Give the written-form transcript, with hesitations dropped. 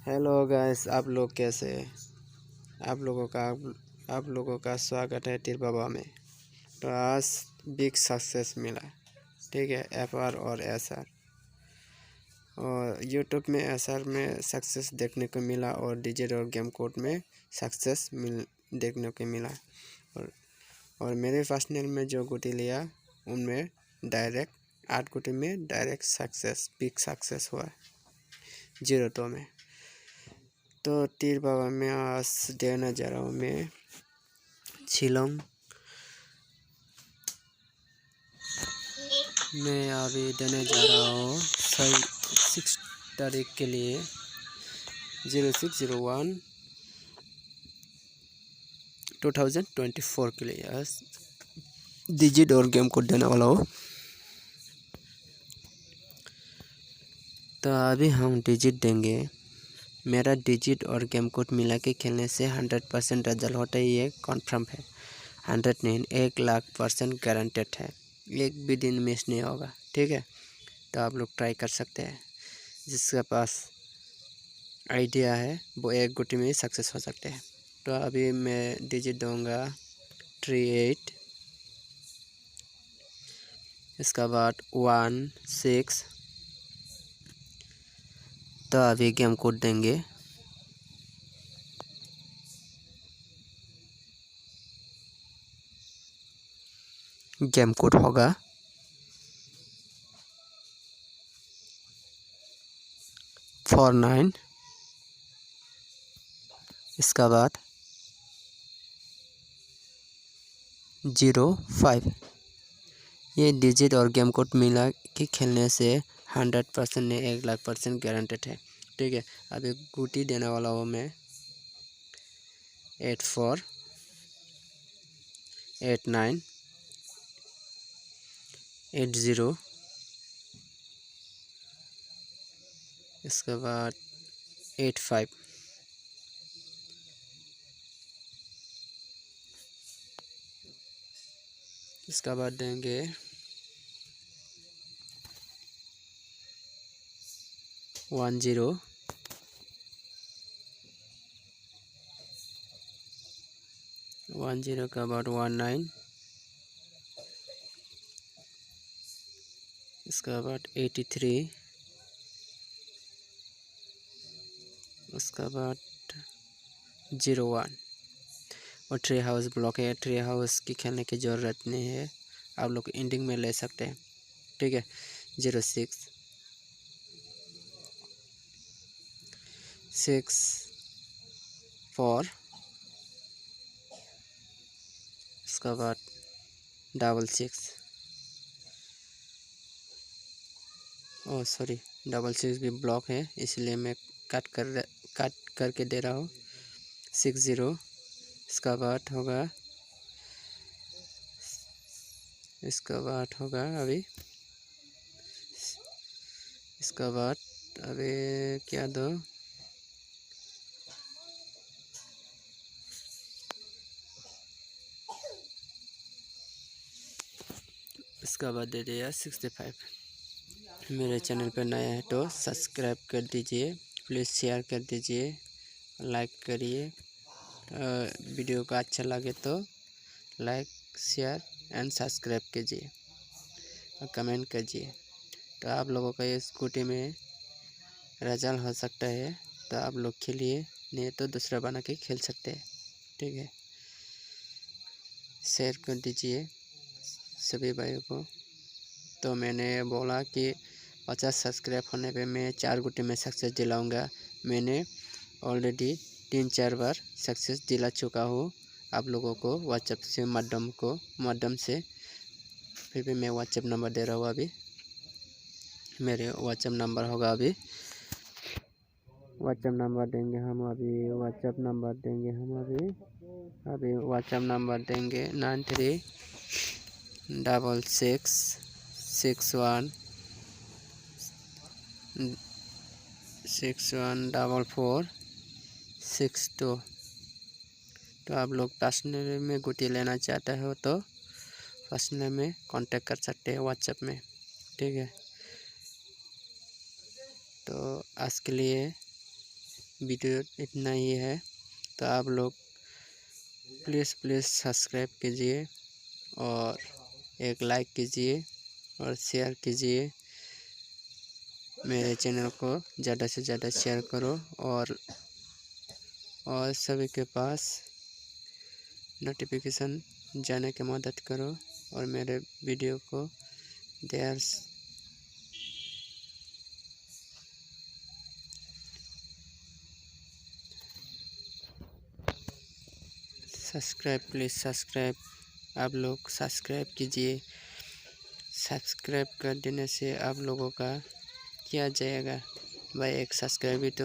Hello guys, आप लोग कैसे हैं? आप लोगों का स्वागत है तिर बाबा में। तो आज बिग सक्सेस मिला, ठीक है। FR और SR और यूट्यूब में SR में सक्सेस देखने को मिला और डिजिट और गेम कोड में सक्सेस देखने को मिला। और मेरे पर्सनल में जो गुटी लिया उनमें डायरेक्ट 8 गुटी में डायरेक्ट सक्सेस बिग सक्सेस हुआ 0 में। तो तिर बाबा में आज देने जा रहा हूँ मैं शिलोंग मैं अभी देने जा रहा हूँ 6 तारीख के लिए 06/01/2024 के लिए आज डिजिट और गेम कोड देने वाला हूँ। तो अभी हम डिजिट देंगे। मेरा डिजिट और गेम कोड मिला के खेलने से 100% रिजल्ट होता है, ये कॉन्फर्म है। 100 नहीं 1,00,000% गारंटेड है, एक भी दिन मिस नहीं होगा, ठीक है। तो आप लोग ट्राई कर सकते हैं। जिसके पास आइडिया है वो एक गुटी में सक्सेस हो सकते हैं। तो अभी मैं डिजिट दूंगा 38, इसका बाद 1 6। तो अभी गेम कोड देंगे। गेम कोड होगा 49, इसका बाद 05। ये डिजिट और गेम कोड मिला के खेलने से 100% नहीं 1,00,000% गारंटेड है, ठीक है। अभी गुटी देने वाला हूँ मैं 84 89 80, इसके बाद 85, इसका बाद देंगे 10, का बाद 19, इसका बाद 83, उसका बाद 01। और 3 हाउस ब्लॉक है, 3 हाउस की खेलने की ज़रूरत नहीं है, आप लोग एंडिंग में ले सकते हैं, ठीक है। 06 6 4, इसका बाद 66, ओह सॉरी 66 भी ब्लॉक है, इसलिए मैं कट करके दे रहा हूँ 60, इसका बाद होगा अभी, इसका बाद अभी क्या दो, इसका बाद दे दिया 65। मेरे चैनल पर नया है तो सब्सक्राइब कर दीजिए, प्लीज़ शेयर कर दीजिए, लाइक करिए। वीडियो का अच्छा लगे तो लाइक शेयर एंड सब्सक्राइब कीजिए और कमेंट कीजिए। तो आप लोगों का ये स्कूटी में रिजल्ट हो सकता है, तो आप लोग खेलिए, नहीं तो दूसरा बना के खेल सकते हैं, ठीक है। शेयर कर दीजिए सभी भाइयों को। तो मैंने बोला कि 50 सब्सक्राइब होने पे मैं 4 गुटी में सक्सेस दिलाऊंगा। मैंने ऑलरेडी 3-4 बार सक्सेस दिला चुका हूँ आप लोगों को व्हाट्सएप से माध्यम से। फिर भी मैं व्हाट्सएप नंबर दे रहा हूँ अभी। मेरे व्हाट्सएप नंबर होगा अभी, व्हाट्सएप नंबर देंगे हम अभी, व्हाट्सएप नंबर देंगे 9366614462। तो आप लोग पर्सनल में गुटी लेना चाहते हो तो पर्सनल में कांटेक्ट कर सकते हैं व्हाट्सएप में, ठीक है। तो आज के लिए वीडियो इतना ही है। तो आप लोग प्लीज़ सब्सक्राइब कीजिए और एक लाइक कीजिए और शेयर कीजिए। मेरे चैनल को ज़्यादा से ज़्यादा शेयर करो और सभी के पास नोटिफिकेशन जाने की मदद करो और मेरे वीडियो को देर सब्सक्राइब प्लीज़ सब्सक्राइब आप लोग सब्सक्राइब कीजिए। सब्सक्राइब कर देने से आप लोगों का क्या जाएगा भाई, एक सब्सक्राइब भी तो